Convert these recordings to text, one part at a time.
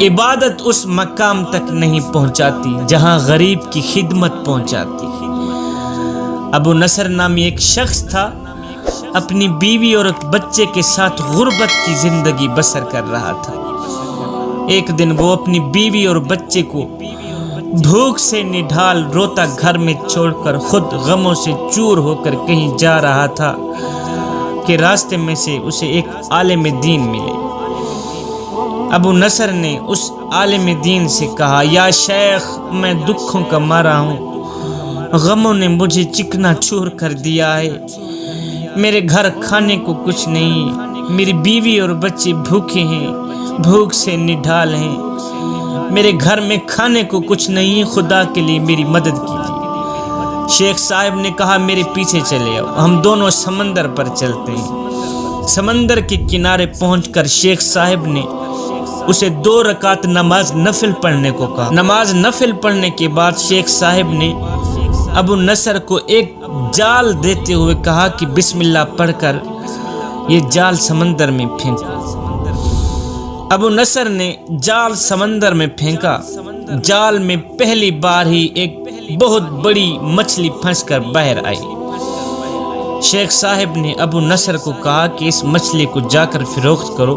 عبادت اس مقام تک نہیں پہنچاتی جہاں غریب کی خدمت پہنچاتی۔ ابو نصر نامی ایک شخص تھا، اپنی بیوی اور ایک بچے کے ساتھ غربت کی زندگی بسر کر رہا تھا۔ ایک دن وہ اپنی بیوی اور بچے کو بھوک سے نڈھال روتا گھر میں چھوڑ کر خود غموں سے چور ہو کر کہیں جا رہا تھا کہ راستے میں سے اسے ایک عالم دین ملے۔ ابو نصر نے اس عالم دین سے کہا، یا شیخ، میں دکھوں کا مارا ہوں، غموں نے مجھے چکنا چور کر دیا ہے، میرے گھر کھانے کو کچھ نہیں، میری بیوی اور بچے بھوکے ہیں، بھوک سے نڈھال ہیں، میرے گھر میں کھانے کو کچھ نہیں، خدا کے لیے میری مدد کیجیے۔ شیخ صاحب نے کہا، میرے پیچھے چلے آؤ، ہم دونوں سمندر پر چلتے ہیں۔ سمندر کے کنارے پہنچ کر شیخ صاحب نے اسے 2 رکعت نماز نفل پڑھنے کو کہا۔ نماز نفل پڑھنے کے بعد شیخ صاحب نے ابو نصر کو ایک جال دیتے ہوئے کہا کہ بسم اللہ پڑھ کر یہ جال سمندر میں پھینکو۔ ابو نصر نے جال سمندر میں پھینکا۔ جال میں پہلی بار ہی ایک بہت بڑی مچھلی پھنس کر باہر آئی۔ شیخ صاحب نے ابو نصر کو کہا کہ اس مچھلی کو جا کر فروخت کرو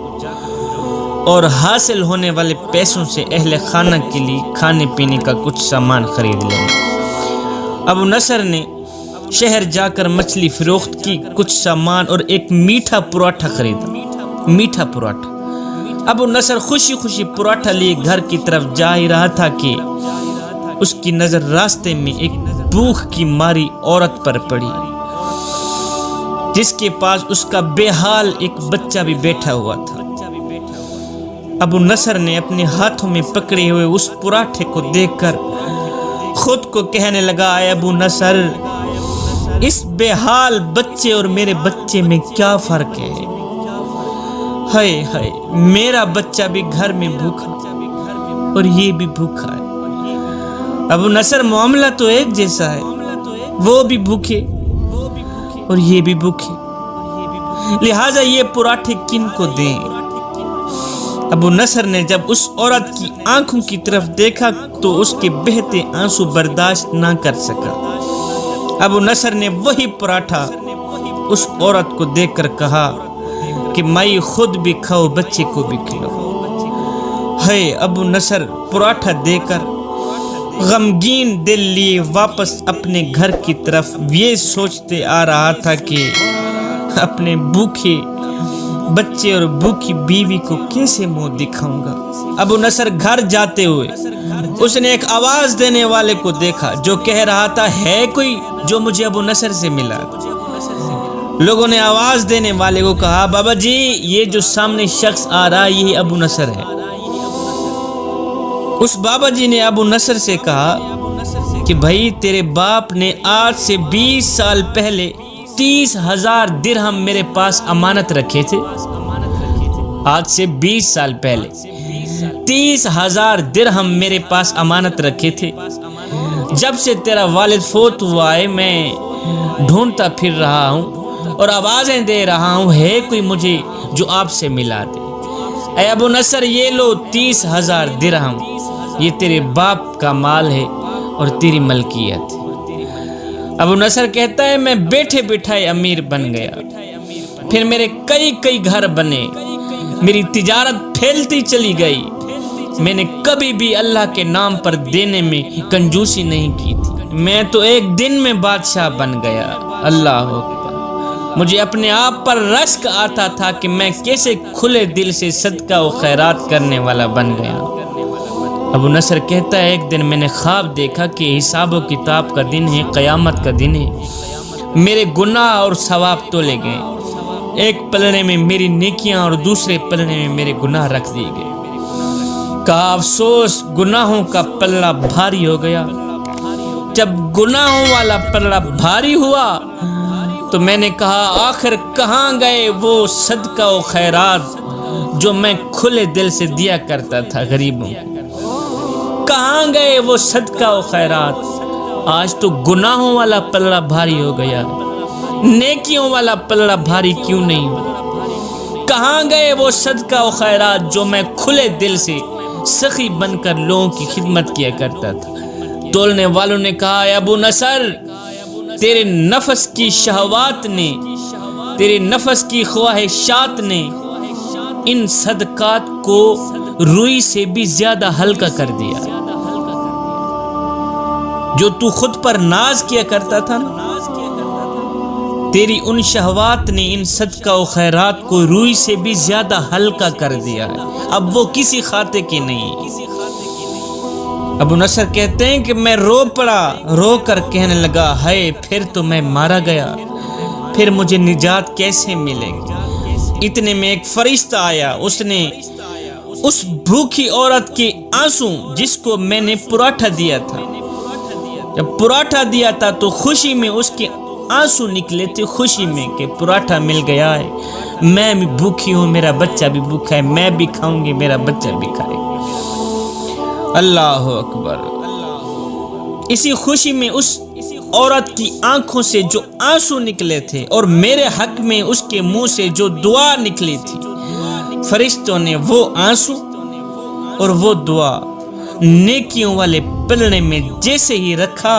اور حاصل ہونے والے پیسوں سے اہل خانہ کے لیے کھانے پینے کا کچھ سامان خرید لیں۔ ابو نصر نے شہر جا کر مچھلی فروخت کی، کچھ سامان اور ایک میٹھا پراٹھا خریدا۔ میٹھا پراٹھا۔ ابو نصر خوشی خوشی پراٹھا لیے گھر کی طرف جا ہی رہا تھا کہ اس کی نظر راستے میں ایک بھوک کی ماری عورت پر پڑی، جس کے پاس اس کا بے حال ایک بچہ بھی بیٹھا ہوا تھا۔ ابو نصر نے اپنے ہاتھوں میں پکڑے ہوئے اس پراٹھے کو دیکھ کر خود کو کہنے لگا، اے ابو نصر، اس بے حال بچے اور میرے بچے میں کیا فرق ہے؟ ہائے ہائے، میرا بچہ بھی گھر میں بھوکا اور یہ بھی بھوکا ہے۔ ابو نصر، معاملہ تو ایک جیسا ہے، وہ بھی بھوکے اور یہ بھی بھوکے، لہٰذا یہ پراٹھے کن کو دیں؟ ابو نصر نے جب اس عورت کی آنکھوں کی طرف دیکھا تو اس کے بہتے آنسو برداشت نہ کر سکا۔ ابو نصر نے وہی پراٹھا اس عورت کو دیکھ کر کہا کہ مائی خود بھی کھاؤ، بچے کو بھی کھلاؤ۔ ہے ابو نصر پراٹھا دے کر غمگین دل لیے واپس اپنے گھر کی طرف یہ سوچتے آ رہا تھا کہ اپنے بھوکے بچے اور بھوکی بیوی کو کیسے منہ دکھاؤں گا۔ ابو نصر گھر جاتے ہوئے اس نے ایک آواز دینے والے کو دیکھا جو کہہ رہا تھا، ہے کوئی جو مجھے ابو نصر سے ملا؟ لوگوں نے آواز دینے والے کو کہا، بابا جی، یہ جو سامنے شخص آ رہا ہے یہی ابو نصر ہے۔ اس بابا جی نے ابو نصر سے کہا کہ بھائی، تیرے باپ نے آج سے 20 سال پہلے 30,000 درہم میرے پاس امانت رکھے تھے۔ آج سے 20 سال پہلے 30,000 درہم میرے پاس امانت رکھے تھے۔ جب سے تیرا والد فوت ہوا ہے میں ڈھونڈتا پھر رہا ہوں اور آوازیں دے رہا ہوں، ہے کوئی مجھے جو آپ سے ملا دے۔ اے ابو نصر، یہ لو 30,000 درہم، یہ تیرے باپ کا مال ہے اور تیری ملکیت ہے۔ ابو نصر کہتا ہے، میں بیٹھے بٹھائے امیر بن گیا، پھر میرے کئی گھر بنے، میری تجارت پھیلتی چلی گئی، میں نے کبھی بھی اللہ کے نام پر دینے میں کنجوسی نہیں کی تھی، میں تو ایک دن میں بادشاہ بن گیا۔ اللہ اکبر۔ مجھے اپنے آپ پر رشک آتا تھا کہ میں کیسے کھلے دل سے صدقہ و خیرات کرنے والا بن گیا۔ ابو نصر کہتا ہے، ایک دن میں نے خواب دیکھا کہ حساب و کتاب کا دن ہے، قیامت کا دن ہے، میرے گناہ اور ثواب تولے گئے، ایک پلڑے میں میری نیکیاں اور دوسرے پلڑے میں میرے گناہ رکھ دیے گئے۔ کہا افسوس، گناہوں کا پلڑا بھاری ہو گیا۔ جب گناہوں والا پلڑا بھاری ہوا تو میں نے کہا، آخر کہاں گئے وہ صدقہ و خیرات جو میں کھلے دل سے دیا کرتا تھا غریبوں کو؟ کہاں گئے وہ صدقہ و خیرات؟ آج تو گناہوں والا پلڑا بھاری ہو گیا، نیکیوں والا پلڑا بھاری کیوں نہیں ہوا؟ کہاں گئے وہ صدقہ و خیرات جو میں کھلے دل سے سخی بن کر لوگوں کی خدمت کیا کرتا تھا۔ تولنے والوں نے کہا اے ابو نصر، تیرے نفس کی شہوات نے، تیرے نفس کی خواہشات نے ان صدقات کو روئی سے بھی زیادہ ہلکا کر دیا۔ جو تو خود پر ناز کیا کرتا تھا نا، تیری ان شہوات نے ان صدقہ و خیرات کو روئی سے بھی زیادہ ہلکا کر دیا ہے، اب وہ کسی خاطے کی نہیں۔ ابو نصر کہتے ہیں کہ میں رو پڑا، رو کر کہنے لگا ہائے پھر تو میں مارا گیا، پھر مجھے نجات کیسے ملے گی؟ اتنے میں ایک فرشتہ آیا، اس نے اس بھوکی عورت کے آنسو جس کو میں نے پراٹھا دیا تھا، جب پراٹھا دیا تھا تو خوشی میں اس کے آنسو نکلے تھے، خوشی میں کہ پراٹھا مل گیا ہے، میں بھی بھوکی ہوں، میرا بچہ بھی بھوکا ہے، میں بھی کھاؤں گی، میرا بچہ بھی کھائے گا۔ اللہ اکبر۔ اسی خوشی میں اس عورت کی آنکھوں سے جو آنسو نکلے تھے اور میرے حق میں اس کے منہ سے جو دعا نکلی تھی، فرشتوں نے وہ آنسو اور وہ دعا نیکیوں والے پلڑے میں جیسے ہی رکھا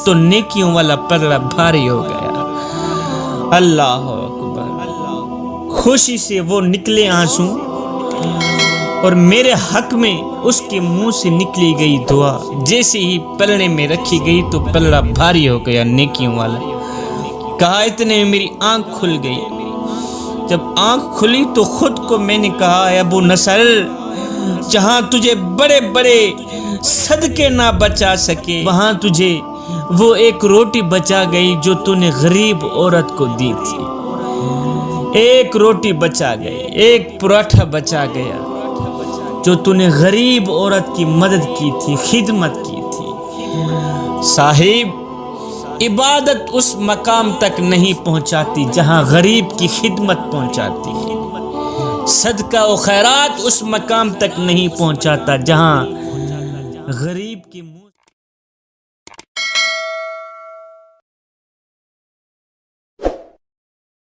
تو نیکیوں والا پلڑا بھاری ہو گیا۔ اللہ اکبر۔ خوشی سے وہ نکلے آنسو اور میرے حق میں اس کے منہ سے نکلی گئی دعا جیسے ہی پلڑے میں رکھی گئی تو پلڑا بھاری ہو گیا نیکیوں والا۔ کہا اتنے میں میری آنکھ کھل گئی، جب آنکھ کھلی تو خود کو میں نے کہا اے ابو نصر، جہاں تجھے بڑے بڑے صدقے نہ بچا سکے وہاں تجھے وہ ایک روٹی بچا گئی جو تو نے غریب عورت کو دی تھی۔ ایک روٹی بچا گئی، ایک پراٹھا بچا گیا جو تو نے غریب عورت کی مدد کی تھی، خدمت کی تھی۔ صاحب، عبادت اس مقام تک نہیں پہنچاتی جہاں غریب کی خدمت پہنچاتی ہے، صدقہ و خیرات اس مقام تک نہیں پہنچاتا جہاں غریب کی